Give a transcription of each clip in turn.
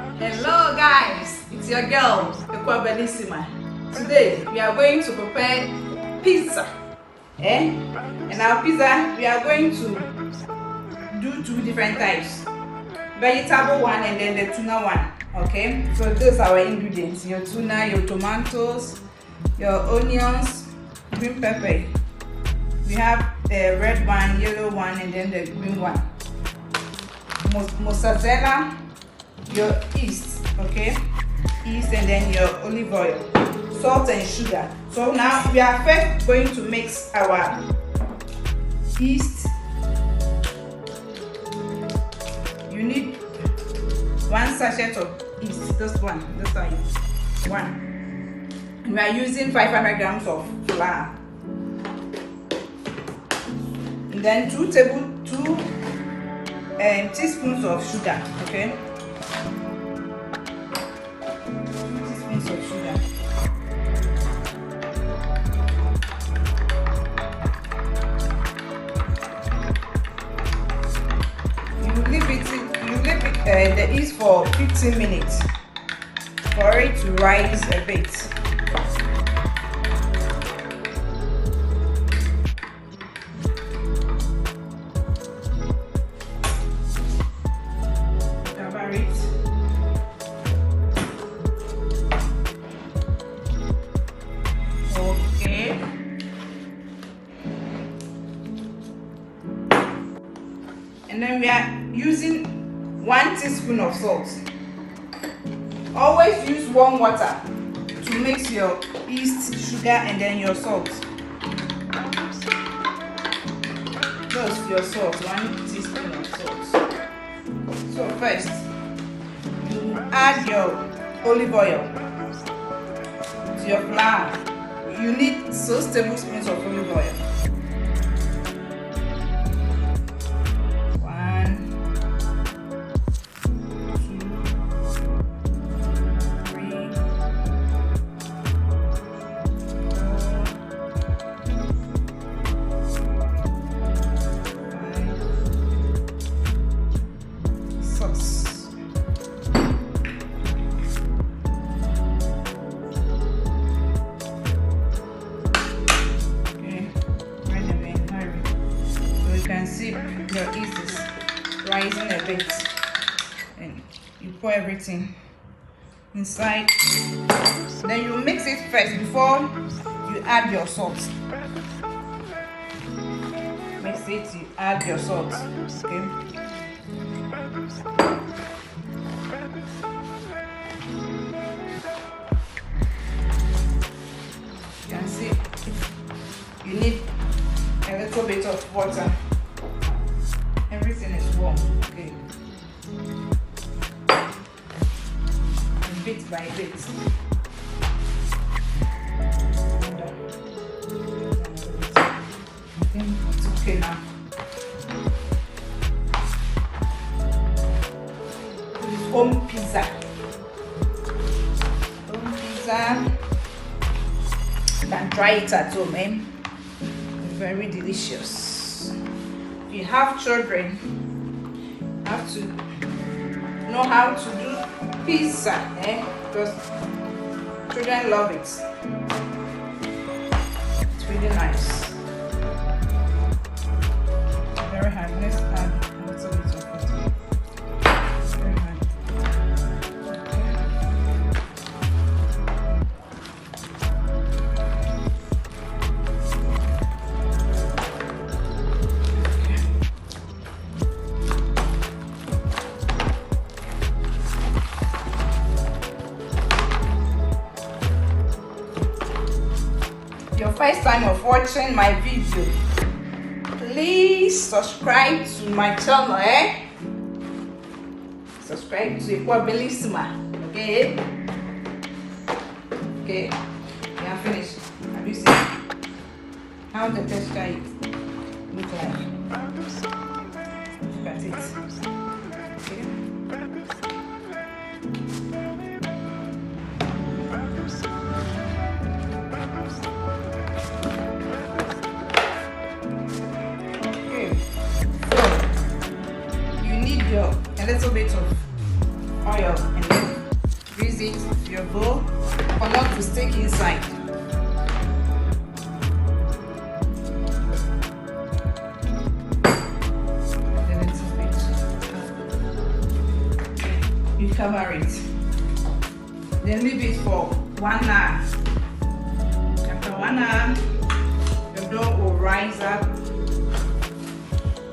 Hello guys, it's your girl, Bellissima. Today we are going to prepare pizza. And our pizza, we are going to do two different types. Vegetable one and then the tuna one. Okay, so those are our ingredients: your tuna, your tomatoes, your onions, green pepper. We have the red one, yellow one, and then the green one. Mozzarella, your yeast, okay, yeast, and then your olive oil, salt and sugar. So now we are first going to mix our yeast. You need 1 sachet of yeast. This one. We are using 500 grams of flour, and then 2 teaspoons of sugar. Okay, 2 teaspoons of sugar. You leave the yeast for 15 minutes for it to rise a bit. Okay. And then we are using 1 teaspoon of salt. Always use warm water to mix your yeast, sugar, and then your salt. Just your salt, 1 teaspoon of salt. So first, you add your olive oil to your flour. You need 6 tablespoons of olive oil. 1, 2, 3, 4, 5, 6. You can see your yeast is rising a bit, and you pour everything inside. Then you mix it first before you add your salt. Mix it, you add your salt. Okay. You can see you need a little bit of water. Everything is warm, okay. And bit by bit. It's okay now. This is home pizza. Home pizza. You can try it at home, eh? Very delicious. If you have children, you have to know how to do pizza, because children love it. It's really nice. Very hard. Let's add a little bit of it. Very hard. Your first time of watching my video, please subscribe to my channel, Subscribe to Bellissima, okay? Okay, we are finished. Have you seen how the texture is look like? Look at it. Okay. a little bit of oil oil and then grease it to your bowl for not to stick inside. You cover it, then leave it for 1 hour. After 1 hour, the dough will rise up,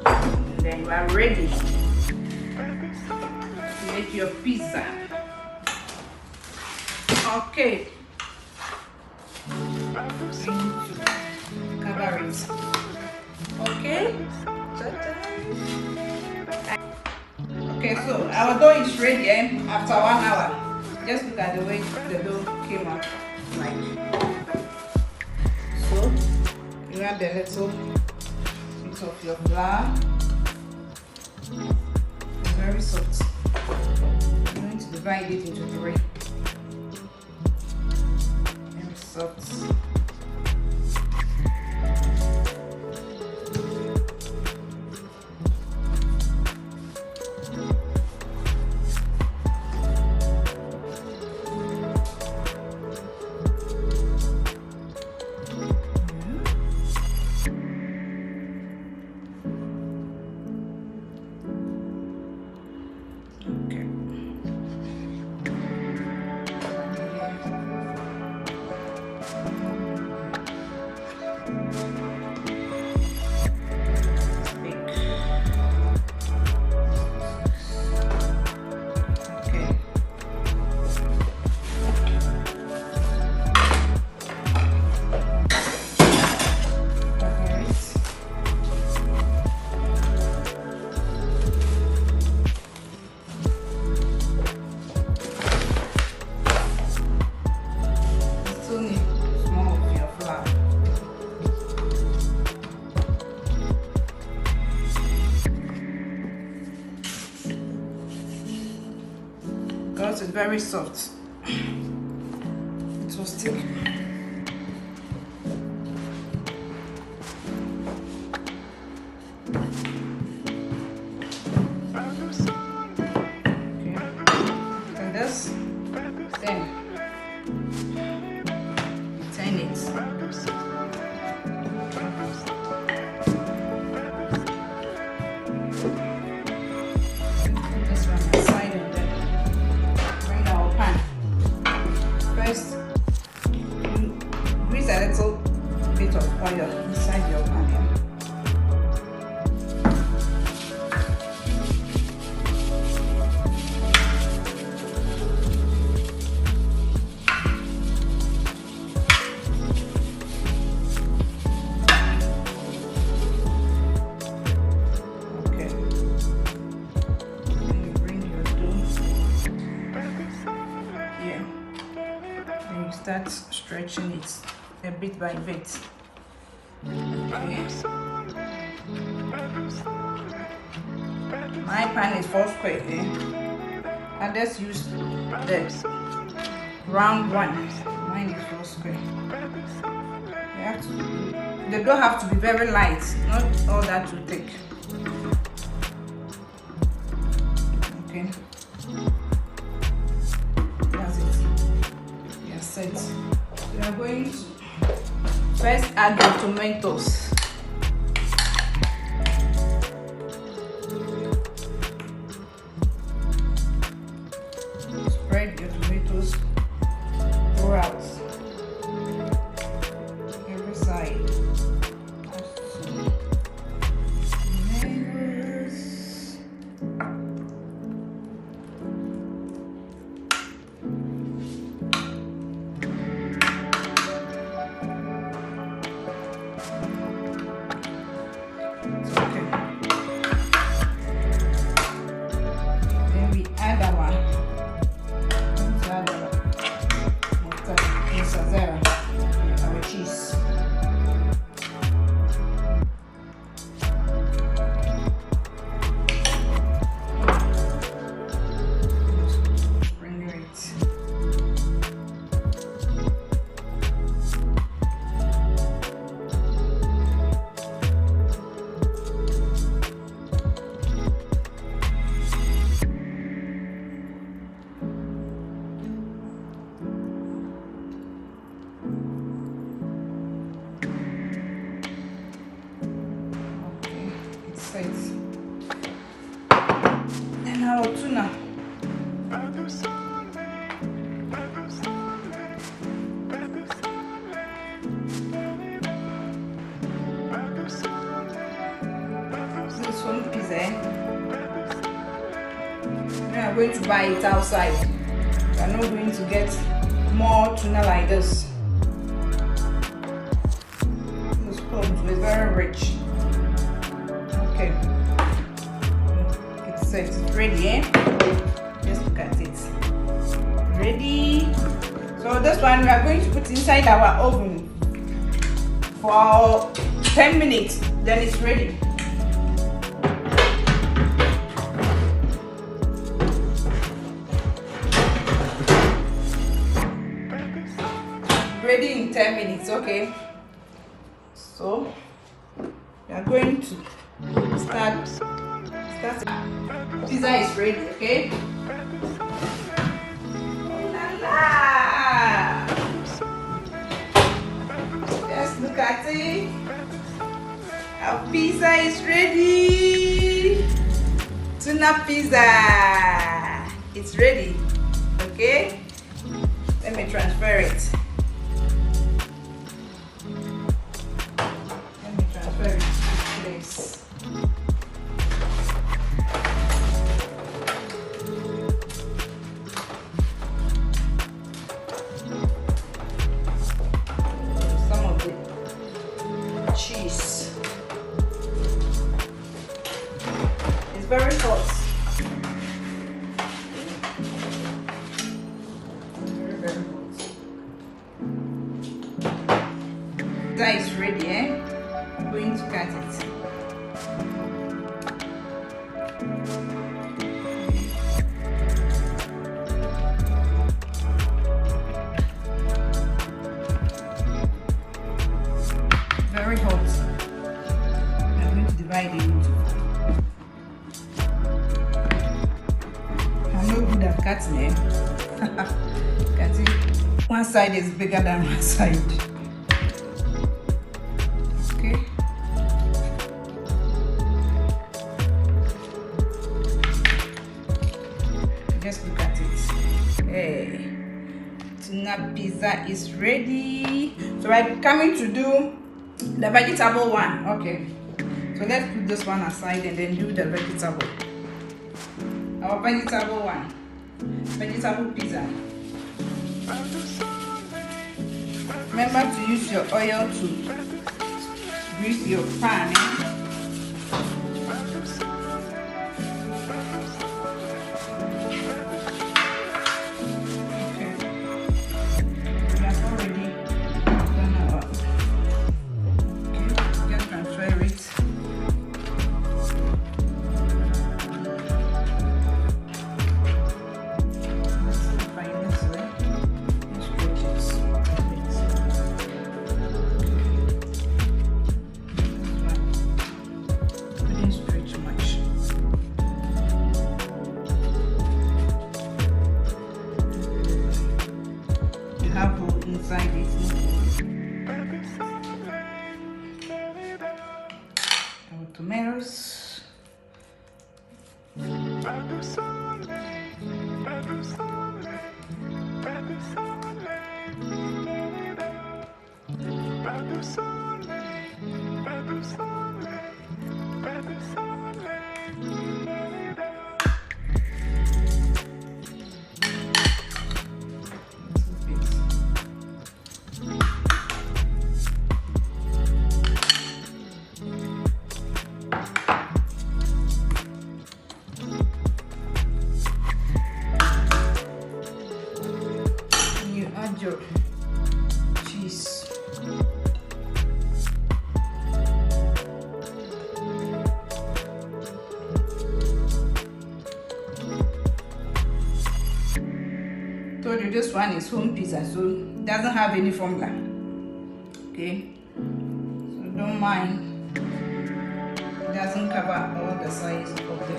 and then you are ready to make your pizza. Okay, cover it. Okay. Okay, so our dough is ready after 1 hour. Just look at the way the dough came out. Like so, you add a little bit of your flour. It's very soft. I'm going to divide it into 3. Very soft. Because it's very soft, it will stick. Okay, and this, then turn it. Grease a little bit of oil inside your pan. Okay. Then you bring your dough. Yeah. Then you start stretching it a bit by bit. Okay. My pan is 4 square. I just use the round one. Mine is 4 square. The dough have to be very light, not all that too thick. Okay. That's it. You're set. We are going to first add the tomatoes. Spread your tomatoes throughout every side. going to buy it outside. You are not going to get more tuna like this. This sponge is very rich. Okay, it's set. It's ready, eh? Just look at it. Ready. So this one we are going to put inside our oven for 10 minutes. Then it's ready. Ready in 10 minutes. Okay. So we are going to start. Pizza is ready. Okay. Just look at it. Our pizza is ready. Tuna pizza. It's ready. Okay. Let me transfer it. Let me transfer it to place. Cheese. It's very hot. Very hot. That is ready, eh? I'm going to cut it. Very hot. I'm going to divide it into. I'm not good at cutting it. Cutting. One side is bigger than one side. Okay. Just look at it. Hey. Tuna pizza is ready. So I'm coming to do the vegetable one. Okay, so let's put this one aside and then do the vegetable. Our vegetable one. Vegetable pizza. Remember to use your oil to grease your pan. Inside it. Our tomatoes. Your cheese. Told you this one is home pizza, so it doesn't have any formula. Okay, so don't mind. It doesn't cover all the size of the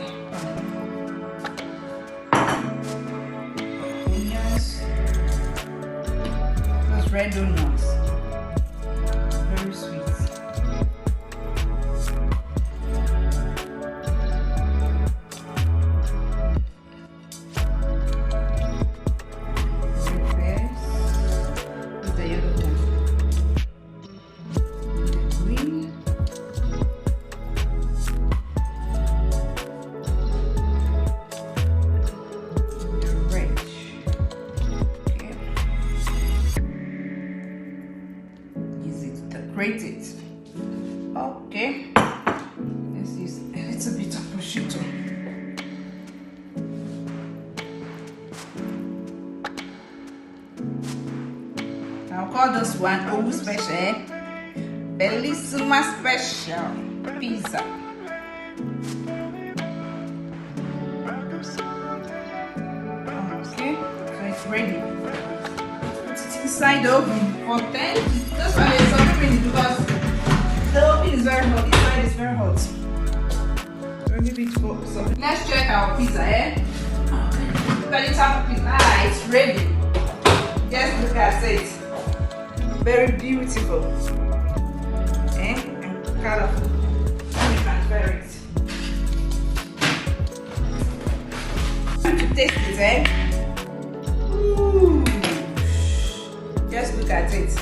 onions. Red onions, very sweet. The yellow one. The green. grate it. Okay. Let's use a little bit of prosciutto. I'll call this one Owu Special, Bellissima Special Pizza. Okay, so it's ready. Put it inside the oven for 10. This one is already minutes because the oven is very hot. Inside is very hot. So let's check our pizza, Look at it, it's ready. Just look at it. Very beautiful. And colorful. Let me transfer it. To taste it, Ooh. Just look at it.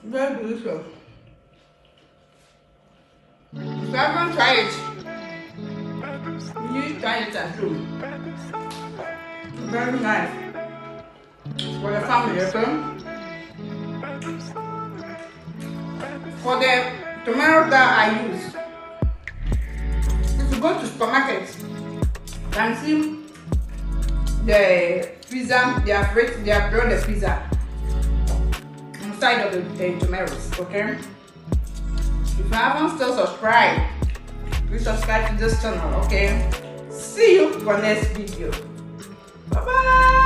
Very delicious. If you haven't tried it, you need to try it at home. Very nice. For the family, okay? For the tomatoes that I use, if you go to supermarket, you can see the pizza, they have brought the pizza inside of the tomatoes, okay? If you haven't still subscribed, please subscribe to this channel, okay? See you for next video. Bye bye.